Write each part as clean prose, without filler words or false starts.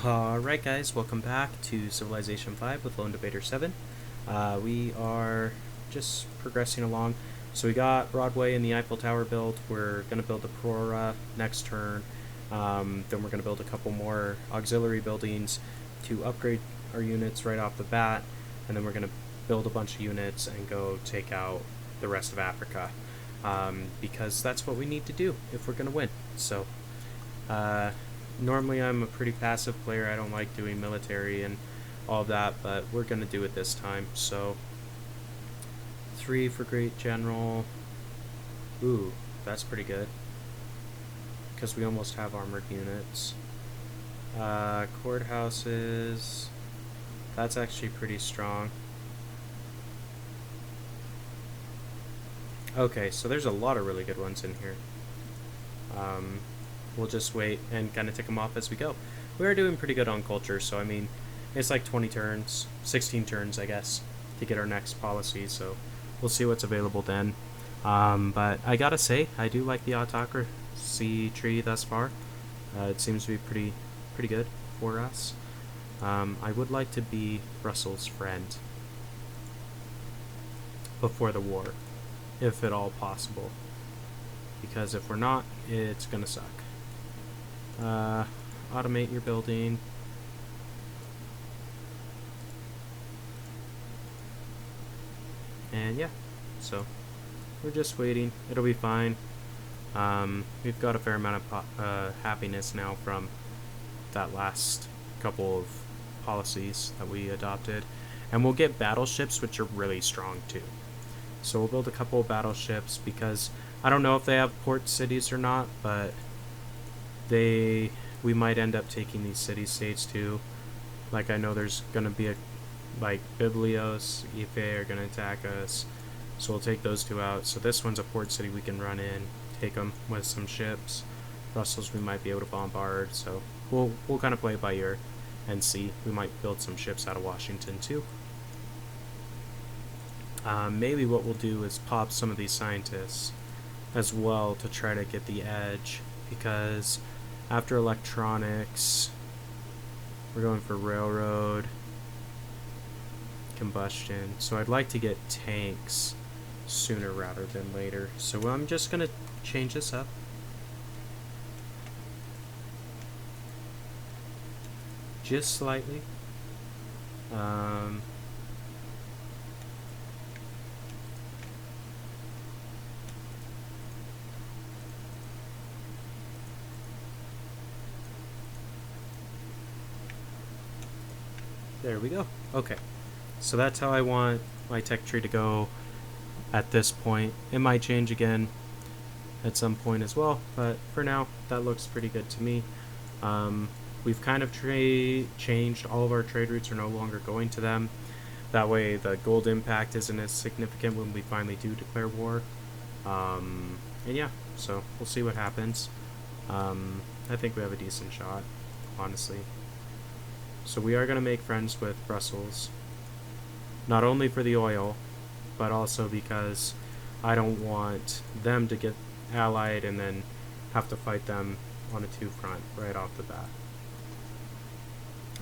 Alright guys, welcome back to Civilization 5 with Lone Debater 7. We are just progressing along. So we got Broadway and the Eiffel Tower built. We're going to build Aurora next turn. Then we're going to build a couple more auxiliary buildings to upgrade our units right off the bat. And then we're going to build a bunch of units and go take out the rest of Africa. Because that's what we need to do if we're going to win. So, normally I'm a pretty passive player. I don't like doing military and all of that, but we're going to do it this time. So 3 for Great General. Ooh, that's pretty good, because we almost have armored units. Courthouses, that's actually pretty strong. Okay, so there's a lot of really good ones in here. We'll just wait and kind of tick them off as we go. We are doing pretty good on culture, so I mean, it's like 20 turns, 16 turns, I guess, to get our next policy, so we'll see what's available then. But I gotta say, I do like the autocracy tree thus far. It seems to be pretty good for us. I would like to be Russell's friend before the war, if at all possible, because if we're not, it's gonna suck. Automate your building. And yeah, so we're just waiting. It'll be fine. We've got a fair amount of happiness now from that last couple of policies that we adopted. And we'll get battleships, which are really strong too. So we'll build a couple of battleships, because I don't know if they have port cities or not, but we might end up taking these city-states too. Like, I know there's gonna be like Biblios, Ife are gonna attack us, so we'll take those two out. So this one's a port city we can run in, take them with some ships. Brussels we might be able to bombard, so we'll kind of play it by ear and see. We might build some ships out of Washington too. Maybe what we'll do is pop some of these scientists as well to try to get the edge, because after electronics, we're going for railroad, combustion. So I'd like to get tanks sooner rather than later. So I'm just going to change this up. Just slightly. There we go. Okay, so that's how I want my tech tree to go at this point. It might change again at some point as well, but for now, that looks pretty good to me. We've kind of changed. All of our trade routes are no longer going to them. That way the gold impact isn't as significant when we finally do declare war. And yeah, so we'll see what happens. I think we have a decent shot, honestly. So we are going to make friends with Brussels, not only for the oil, but also because I don't want them to get allied and then have to fight them on a two-front right off the bat.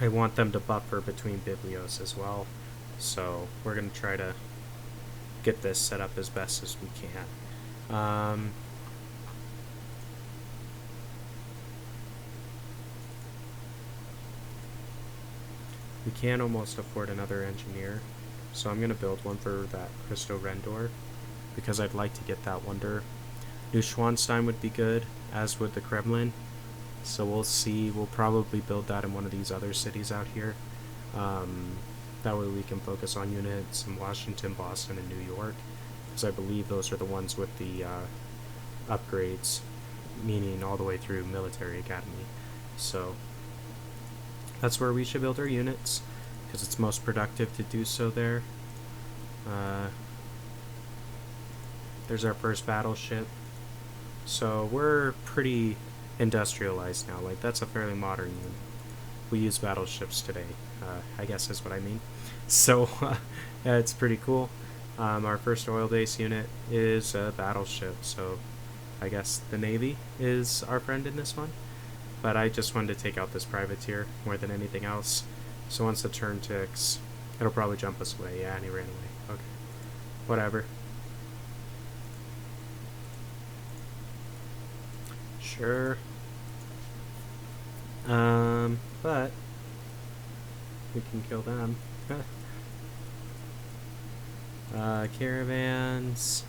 I want them to buffer between Biblios as well, so we're going to try to get this set up as best as we can. We can almost afford another engineer, so I'm going to build one for that Christo Rendor, because I'd like to get that wonder. Neuschwanstein would be good, as would the Kremlin, so we'll see. We'll probably build that in one of these other cities out here. That way we can focus on units in Washington, Boston, and New York, because I believe those are the ones with the upgrades, meaning all the way through military academy. So that's where we should build our units, because it's most productive to do so there. There's our first battleship. So we're pretty industrialized now. Like, that's a fairly modern unit. We use battleships today, I guess is what I mean. So yeah, it's pretty cool. Our first oil base unit is a battleship, so I guess the Navy is our friend in this one. but I just wanted to take out this privateer more than anything else. So once the turn ticks, it'll probably jump us away. Yeah, and he ran away. Okay. Whatever. Sure. But we can kill them. Caravans.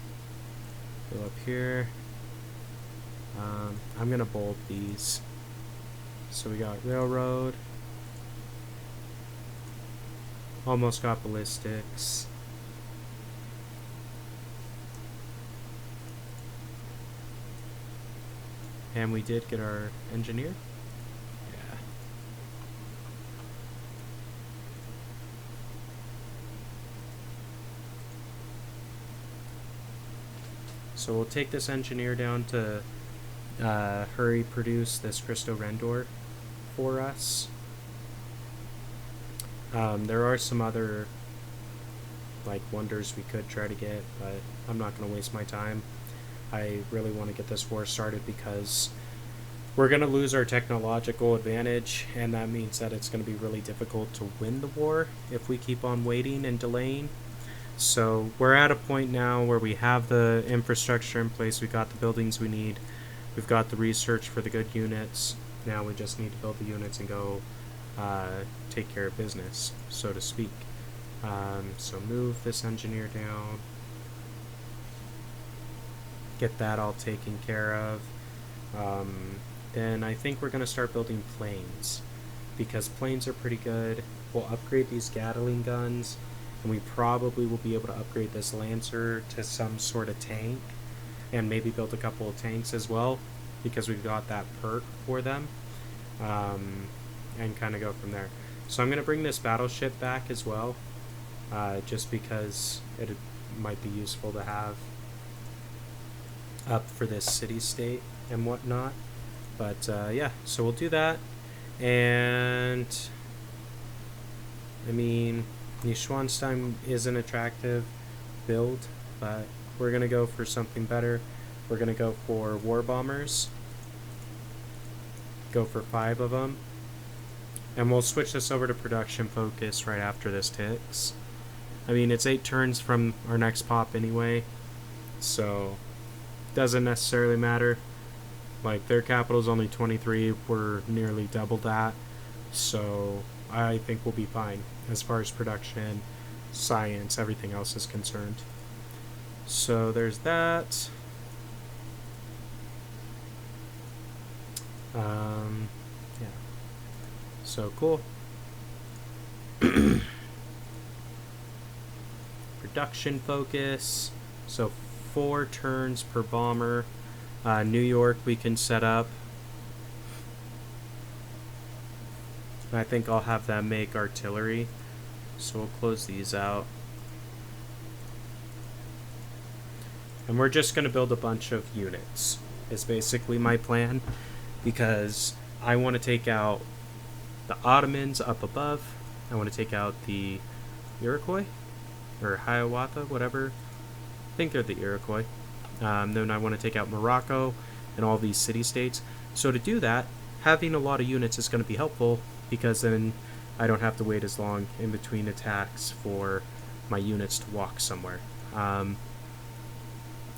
Go up here. I'm gonna bold these. So we got railroad. Almost got ballistics. And we did get our engineer. Yeah. So we'll take this engineer down to hurry produce this Cristo Rendor for us. There are some other like wonders we could try to get, but I'm not going to waste my time. I really want to get this war started because we're going to lose our technological advantage, and that means that it's going to be really difficult to win the war if we keep on waiting and delaying. So we're at a point now where we have the infrastructure in place, we've got the buildings we need, we've got the research for the good units. Now we just need to build the units and go take care of business, so to speak. So move this engineer down. Get that all taken care of. Then I think we're going to start building planes, because planes are pretty good. We'll upgrade these Gatling guns, and we probably will be able to upgrade this Lancer to some sort of tank, and maybe build a couple of tanks as well, because we've got that perk for them, and kind of go from there. So I'm going to bring this battleship back as well, just because it might be useful to have up for this city-state and whatnot. But yeah, so we'll do that. And I mean, Neuschwanstein is an attractive build, but we're gonna go for something better. We're gonna go for war bombers. Go for 5 of them, and we'll switch this over to production focus right after this ticks. I mean, it's 8 turns from our next pop anyway, so doesn't necessarily matter. Like, their capital's only 23, we're nearly double that, so I think we'll be fine as far as production, science, everything else is concerned. So there's that. Yeah. So cool. Production focus. So 4 turns per bomber. New York we can set up. I think I'll have them make artillery. So we'll close these out. And we're just going to build a bunch of units, is basically my plan. Because I want to take out the Ottomans up above. I want to take out the Iroquois? Or Hiawatha, whatever. I think they're the Iroquois. Then I want to take out Morocco and all these city-states. So to do that, having a lot of units is going to be helpful, because then I don't have to wait as long in between attacks for my units to walk somewhere.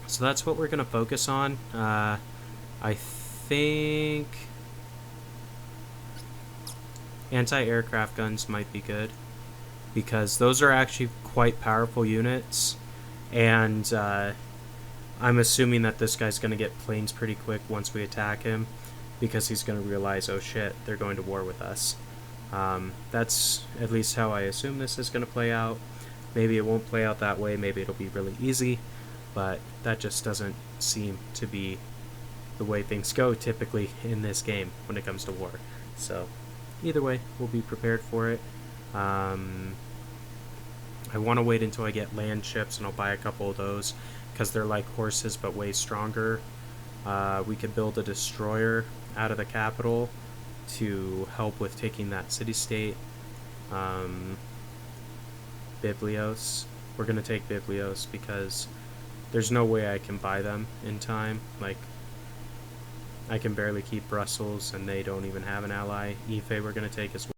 So that's what we're going to focus on. I think anti-aircraft guns might be good, because those are actually quite powerful units, and I'm assuming that this guy's going to get planes pretty quick once we attack him, because he's going to realize, oh shit, they're going to war with us. That's at least how I assume this is going to play out. Maybe it won't play out that way, maybe it'll be really easy, but that just doesn't seem to be the way things go typically in this game when it comes to war. So either way, we'll be prepared for it. I want to wait until I get land ships, and I'll buy a couple of those, because they're like horses but way stronger. We could build a destroyer out of the capital to help with taking that city-state. Biblios. We're going to take Biblios because there's no way I can buy them in time. Like, I can barely keep Brussels, and they don't even have an ally. Ife we're going to take as well.